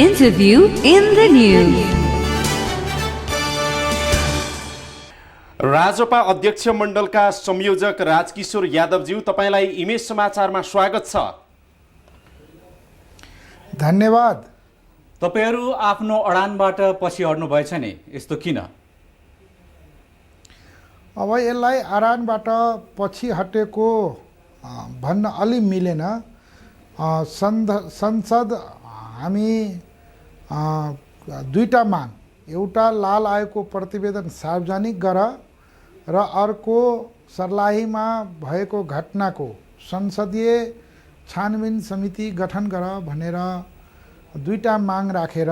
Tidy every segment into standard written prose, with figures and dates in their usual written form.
Interview in the news. Rajpa अध्यक्ष मण्डलका संयोजक राजकिशोर यादवज्यू, तपाईलाई इमेज समाचारमा स्वागत छ। धन्यवाद। तपाईहरू आफ्नो अडानबाट पछि हट्नु भएछ नि, यस्तो किन? अब यसलाई अडानबाट पछि हटेको भन्न अलि मिलेन। संसद हामी दुईटा माग, एउटा लाल आयोगको प्रतिवेदन सार्वजनिक गर र अर्को सर्लाहीमा भएको घटनाको संसदीय छानबिन समिति गठन गर भनेर दुईटा माग राखेर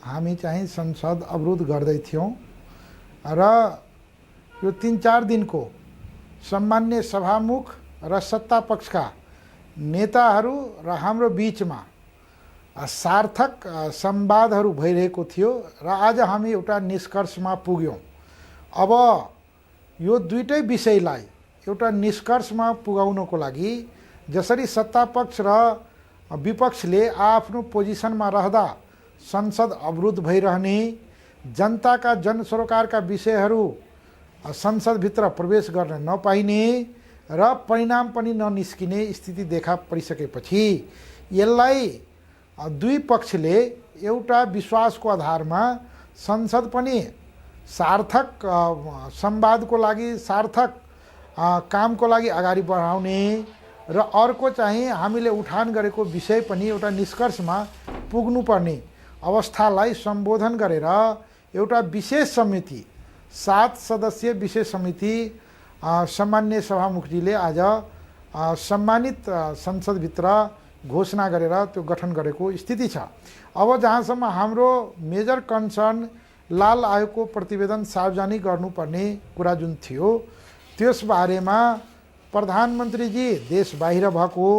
हामी चाहिँ संसद अवरोध गर्दै थियौँ र यो 3-4 दिनको सम्मान्य सभामुख र सत्ता पक्षका नेताहरू र हाम्रो बीचमा सार्थक संवादहरू भइरहेको थियो र आज हामी एउटा निष्कर्षमा पुग्यौँ। अब यो दुईटै विषयलाई एउटा निष्कर्षमा पुगाउनको लागि जसरी सत्तापक्ष र विपक्षले आफ्नो पोजिसनमा रहँदा संसद अवरुद्ध भइरहने, जनताका जनसरोकारका विषयहरू संसदभित्र प्रवेश गर्न नपाइने र परिणाम पनि ननिस्किने स्थिति देखा परिसकेपछि यसलाई दुई पक्षले एउटा विश्वासको आधारमा संसद पनि सार्थक संवादको लागि, सार्थक कामको लागि अगाडि बढाउने र अर्को चाहिँ हामीले उठान गरेको विषय पनि एउटा निष्कर्षमा पुग्नुपर्ने अवस्थालाई सम्बोधन गरेर एउटा विशेष समिति, 7 सदस्यीय विशेष समिति सम्मान्य सभामुखजीले आज सम्मानित संसदभित्र घोषणा गरेर त्यो गठन गरेको स्थिति छ। अब जहाँसम्म हाम्रो मेजर कन्सर्न लाल आयोगको प्रतिवेदन सार्वजनिक गर्नुपर्ने कुरा जुन थियो, त्यस बारेमा प्रधानमन्त्रीजी देश बाहिर भएको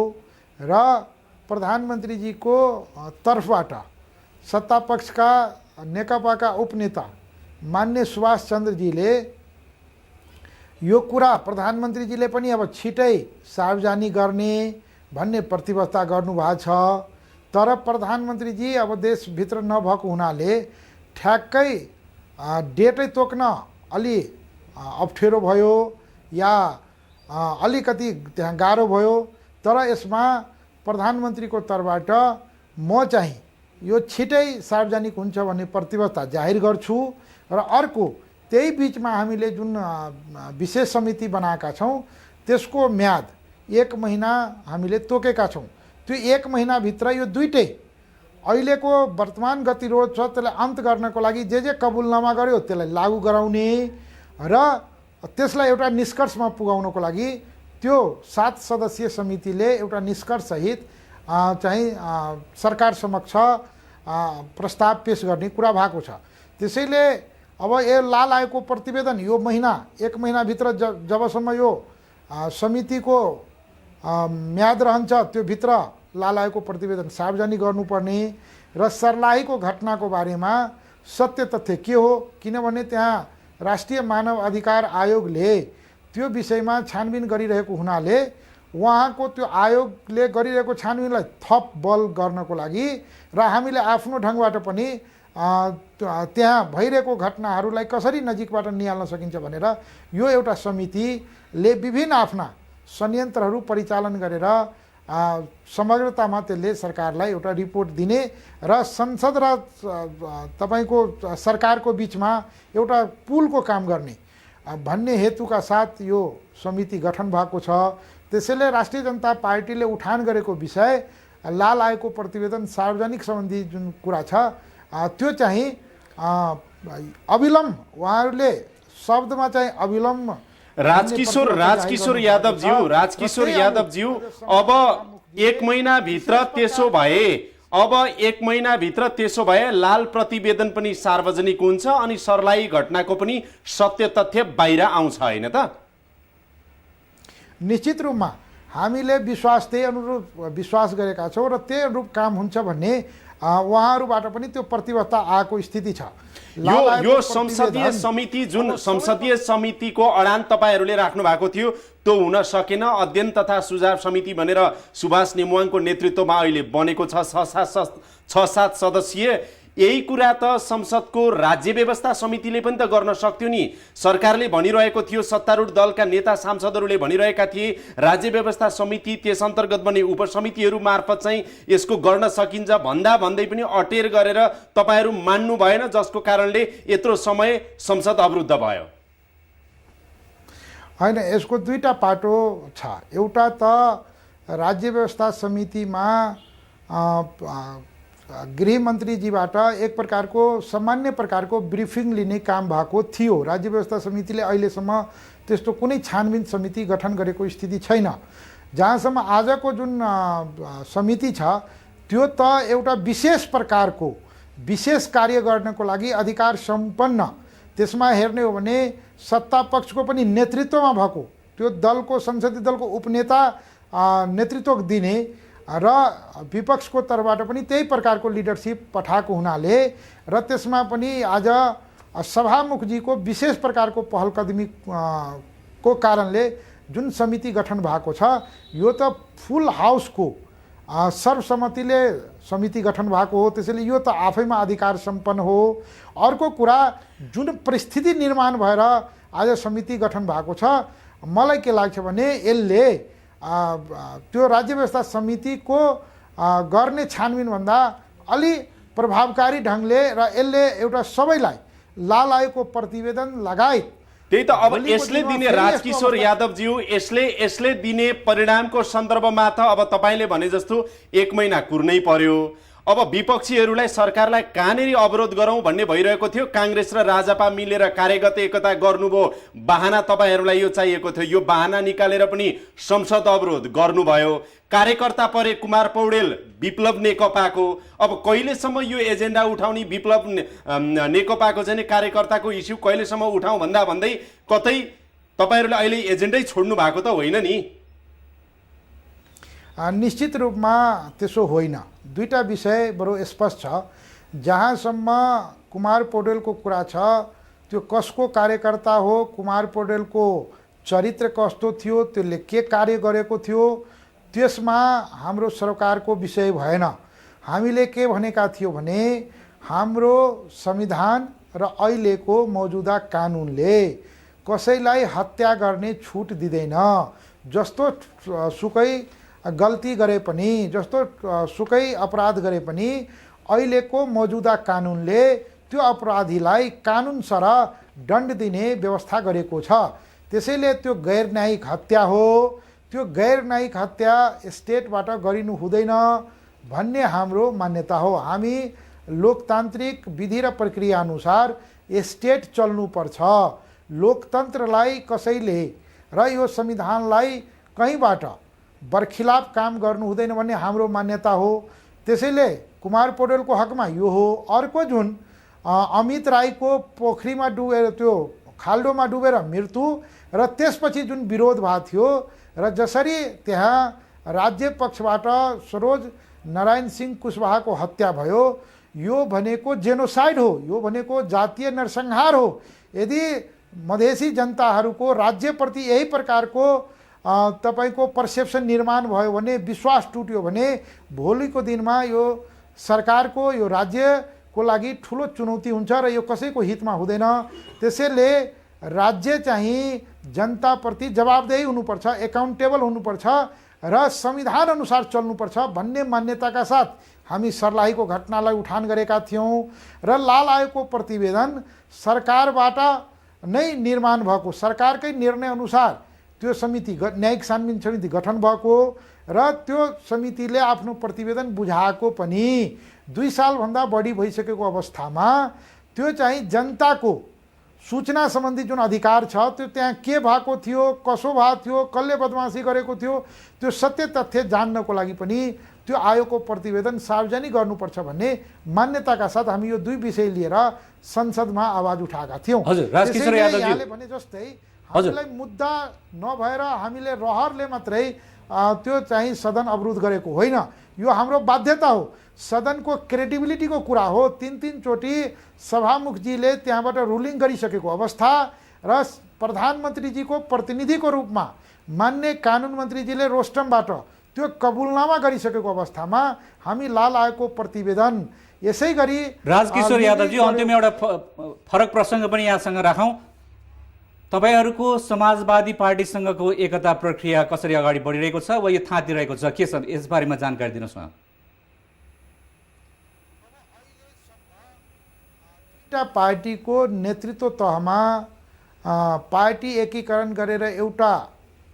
र प्रधानमन्त्रीजीको तर्फबाट सत्तापक्षका नेकपाका उपनेता मान्य सुभाष चन्द्रजीले यो कुरा प्रधानमन्त्रीजीले पनि अब छिटै सार्वजनिक गर्ने भन्ने प्रतिबद्धता गर्नुभएको छ। तर प्रधानमन्त्रीजी अब देशभित्र नभएको हुनाले ठ्याक्कै डेटै तोक्न अलि अप्ठ्यारो भयो या अलिकति त्यहाँ गाह्रो भयो। तर यसमा प्रधानमन्त्रीको तर्फबाट म चाहिँ यो छिटै सार्वजनिक हुन्छ भन्ने प्रतिबद्धता जाहिर गर्छु र अर्को त्यही बिचमा हामीले जुन विशेष समिति बनाएका छौँ त्यसको म्याद 1 महिना हामीले तोकेका छौँ। त्यो 1 महिनाभित्र यो दुईटै अहिलेको वर्तमान गतिरोध छ त्यसलाई अन्त गर्नको लागि जे कबुलनामा गर्यो त्यसलाई लागू गराउने र त्यसलाई एउटा निष्कर्षमा पुगाउनको लागि त्यो 7 सदस्यीय समितिले एउटा निष्कर्षसहित चाहिँ सरकार समक्ष प्रस्ताव पेश गर्ने कुरा भएको छ। त्यसैले अब यो लाल आयोगको प्रतिवेदन यो महिना 1 महिनाभित्र जबसम्म यो समितिको म्याद रहन्छ त्यो भित्र लाल आयोगको प्रतिवेदन सार्वजनिक गर्नुपर्ने र सर्लाहीको घटनाको बारेमा सत्य तथ्य के हो, किनभने त्यहाँ राष्ट्रिय मानव अधिकार आयोगले त्यो विषयमा छानबिन गरिरहेको हुनाले उहाँको त्यो आयोगले गरिरहेको छानबिनलाई थप बल गर्नको लागि र हामीले आफ्नो ढङ्गबाट पनि त्यहाँ भइरहेको घटनाहरूलाई कसरी नजिकबाट निहाल्न सकिन्छ भनेर यो एउटा समितिले विभिन्न आफ्ना संयन्त्रहरू परिचालन गरेर समग्रतामा त्यसले सरकारलाई एउटा रिपोर्ट दिने र संसद र तपाईको सरकारको बीचमा एउटा पुलको काम गर्ने भन्ने हेतुका साथ यो समिति गठन भएको छ। त्यसैले राष्ट्रिय जनता पार्टीले उठान गरेको विषय लाल आयोगको प्रतिवेदन सार्वजनिक सम्बन्धी जुन कुरा छ त्यो चाहिँ अविलम्ब, उहाँहरूले शब्दमा चाहिँ अविलम्ब राजकिशोर यादवज्यू अब 1 महिनाभित्र त्यसो भए लाल प्रतिवेदन पनि सार्वजनिक हुन्छ अनि सर्लाही घटनाको पनि सत्य तथ्य बाहिर आउँछ, हैन त? निश्चित रूपमा हामीले विश्वास त्यही अनुरूप विश्वास गरेका छौँ र त्यही अनुरूप काम हुन्छ भन्ने उहाँहरूबाट पनि त्यो प्रतिबद्धता आएको स्थिति छ। यो संसदीय समिति जुन संसदीय समितिको अडान तपाईँहरूले राख्नु भएको थियो त्यो हुन सकेन। अध्ययन तथा सुझाव समिति भनेर सुभाष नेमुवाङको नेतृत्वमा अहिले बनेको छ 6-7 सदस्यीय। यही कुरा त संसदको राज्य व्यवस्था समितिले पनि त गर्न सक्थ्यो नि। सरकारले भनिरहेको थियो, सत्तारूढ दलका नेता सांसदहरूले भनिरहेका थिए राज्य व्यवस्था समिति त्यस अन्तर्गत बने उपसमितिहरू मार्फत चाहिँ यसको गर्न सकिन्छ भन्दै पनि अटेर गरेर तपाईँहरू मान्नु भएन, जसको कारणले यत्रो समय संसद अवरुद्ध भयो। होइन, यसको दुईटा पाटो छ। एउटा त राज्य व्यवस्था समितिमा गृहमन्त्रीजीबाट एक प्रकारको सामान्य प्रकारको ब्रिफिङ लिने काम भएको थियो। राज्य व्यवस्था समितिले अहिलेसम्म त्यस्तो कुनै छानबिन समिति गठन गरेको स्थिति छैन। जहाँसम्म आजको जुन समिति छ त्यो त एउटा विशेष प्रकारको विशेष कार्य गर्नको लागि अधिकार सम्पन्न, त्यसमा हेर्ने हो भने सत्ता पक्षको पनि नेतृत्वमा भएको त्यो दलको संसदीय दलको उपनेता नेतृत्व दिने र विपक्षको तर्फबाट पनि त्यही प्रकारको लिडरसिप पठाएको हुनाले र त्यसमा पनि आज सभामुखजीको विशेष प्रकारको पहलकदमी को कारणले जुन समिति गठन भएको छ यो त फुल हाउसको सर्वसम्मतिले समिति गठन भएको हो। त्यसैले यो त आफैमा अधिकार सम्पन्न हो। अर्को कुरा, जुन परिस्थिति निर्माण भएर आज समिति गठन भएको छ, मलाई के लाग्छ भने यसले त्यो राज्य व्यवस्था समितिको गर्ने छानबिनभन्दा अलि प्रभावकारी ढङ्गले र यसले एउटा सबैलाई लाल आयोगको प्रतिवेदन लगायत त्यही त अब यसले दिने राजकिशोर यादवज्यू यसले दिने परिणामको सन्दर्भमा त अब तपाईँले भने जस्तो 1 महिना कुर्नै पर्यो। अब विपक्षीहरूलाई सरकारलाई कहाँनेरि अवरोध गरौँ भन्ने भइरहेको थियो। काङ्ग्रेस र राजापा मिलेर कार्यगत एकता गर्नुभयो, बहाना तपाईँहरूलाई यो चाहिएको थियो, यो बहाना निकालेर पनि संसद अवरोध गर्नुभयो। कार्यकर्ता परे कुमार पौडेल विप्लव नेकपाको। अब कहिलेसम्म यो एजेन्डा उठाउने विप्लव नेकपाको चाहिँ कार्यकर्ताको इस्यु कहिलेसम्म उठाउँ भन्दै कतै तपाईँहरूले अहिले एजेन्डै छोड्नु भएको त होइन नि? निश्चित रूपमा त्यसो होइन। दुईटा विषय बडो स्पष्ट छ। जहाँसम्म कुमार पौडेलको कुरा छ त्यो कसको कार्यकर्ता हो, कुमार पौडेलको चरित्र कस्तो थियो, त्यसले के कार्य गरेको थियो, त्यसमा हाम्रो सरकारको विषय भएन। हामीले के भनेका थियौँ भने हाम्रो संविधान र अहिलेको मौजुदा कानुनले कसैलाई हत्या गर्ने छुट दिँदैन। जस्तो सुकै गल्ती गरे पनि, जस्तो सुकै अपराध गरे पनि अहिलेको मौजुदा कानुनले त्यो अपराधीलाई कानुनसरह दण्ड दिने व्यवस्था गरेको छ। त्यसैले त्यो गैर न्यायिक हत्या हो। त्यो गैर न्यायिक हत्या स्टेटबाट गरिनु हुँदैन भन्ने हाम्रो मान्यता हो। हामी लोकतान्त्रिक विधि र प्रक्रिया अनुसार स्टेट चल्नुपर्छ। लोकतन्त्रलाई कसैले र यो संविधानलाई कहीँबाट बरखिलाफ काम गर्नु हुँदैन भन्ने हाम्रो मान्यता हो। त्यसैले कुमार पौडेलको हकमा यो हो। अर्को जुन अमित राईको पोखरीमा डुबेर त्यो खाल्डोमा डुबेर मृत्यु र त्यसपछि जुन विरोध भएको थियो र जसरी त्यहाँ राज्य पक्षबाट सरोज नारायण सिंह कुशवाहाको हत्या भयो, यो भनेको जेनोसाइड हो, यो भनेको जातीय नरसंहार हो। यदि मधेसी जनताहरूको राज्यप्रति यही प्रकारको तपाईको पर्सेप्सन निर्माण भयो भने, विश्वास टुट्यो भने भोलिको दिनमा यो सरकारको यो राज्यको लागि ठुलो चुनौती हुन्छ र यो कसैको हितमा हुँदैन। त्यसैले राज्य चाहिँ जनताप्रति जवाबदेही हुनुपर्छ, एकाउन्टेबल हुनुपर्छ र संविधान अनुसार चल्नुपर्छ भन्ने मान्यताका साथ हामी सर्लाहीको घटनालाई उठान गरेका थियौँ र लाल आयोगको प्रतिवेदन सरकारबाट नै निर्माण भएको, सरकारकै निर्णय अनुसार त्यो समिति न्यायिक छानबिन समिति गठन भएको र त्यो समितिले आफ्नो प्रतिवेदन बुझाएको पनि 2 सालभन्दा बढी भइसकेको अवस्थामा त्यो चाहिँ जनताको सूचना सम्बन्धी जुन अधिकार छ त्यो त्यहाँ के भएको थियो, कसो भएको थियो, कसले बदमासी गरेको थियो, त्यो सत्य तथ्य जान्नको लागि पनि त्यो आयोगको प्रतिवेदन सार्वजनिक गर्नुपर्छ भन्ने मान्यताका साथ हामी यो 2 विषय लिएर संसदमा आवाज उठाएका थियौँ। हजुर, राजकिशोर यादवजी भने जस्तै हामीलाई मुद्दा नभएर हामीले रहरले मात्रै त्यो चाहिँ सदन अवरोध गरेको होइन। यो हाम्रो बाध्यता हो, सदनको क्रेडिबिलिटीको कुरा हो। 3 चोटि सभामुखजीले त्यहाँबाट रुलिङ गरिसकेको अवस्था र प्रधानमन्त्रीजीको प्रतिनिधिको रूपमा मान्य कानुन मन्त्रीजीले रोस्टमबाट त्यो कबुलनामा गरिसकेको अवस्थामा हामी लाल आयोगको प्रतिवेदन यसै गरी राजकिशोर यादवजी, अन्त्यमा एउटा फरक प्रसङ्ग पनि यहाँसँग राखौँ। तपाईहरूको समाजवादी पार्टीसँगको एकता प्रक्रिया कसरी अगाडि बढिरहेको छ वा यो थाँतिरहेको छ, के छ यसबारेमा जानकारी दिनुहोस् न। एउटा पार्टीको नेतृत्व तहमा पार्टी एकीकरण गरेर एउटा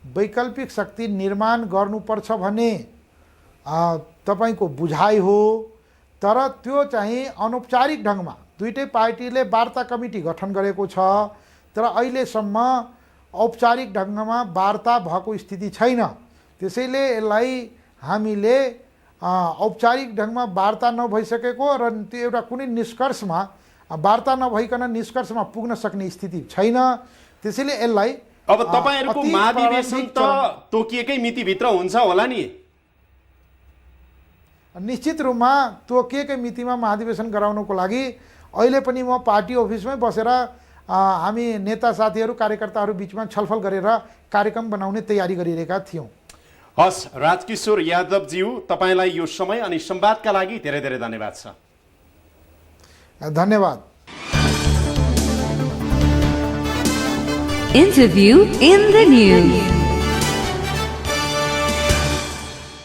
वैकल्पिक शक्ति निर्माण गर्नुपर्छ भन्ने तपाईको बुझाइ हो। तर त्यो चाहिँ अनौपचारिक ढङ्गमा दुईटै पार्टीले वार्ता कमिटी गठन गरेको छ, तर अहिलेसम्म औपचारिक ढङ्गमा वार्ता भएको स्थिति छैन। त्यसैले यसलाई हामीले औपचारिक ढङ्गमा वार्ता नभइसकेको र त्यो एउटा कुनै निष्कर्षमा वार्ता नभइकन निष्कर्षमा पुग्न सक्ने स्थिति छैन। त्यसैले यसलाई अब तपाईहरुको महाधिवेशन त तोकिएकै मितिभित्र हुन्छ होला नि? निश्चित रूपमा तोकिएकै मितिमा महाधिवेशन गराउनको लागि अहिले पनि म पार्टी अफिसमै बसेर हामी नेता साथीहरू कार्यकर्ताहरू बिचमा छलफल गरेर कार्यक्रम बनाउने तयारी गरिरहेका थियौँ। हस् राजकिशोर यादवज्यू, तपाईलाई यो समय अनि संवादका लागि धेरै धेरै धन्यवाद छ। धन्यवाद। Interview in the News.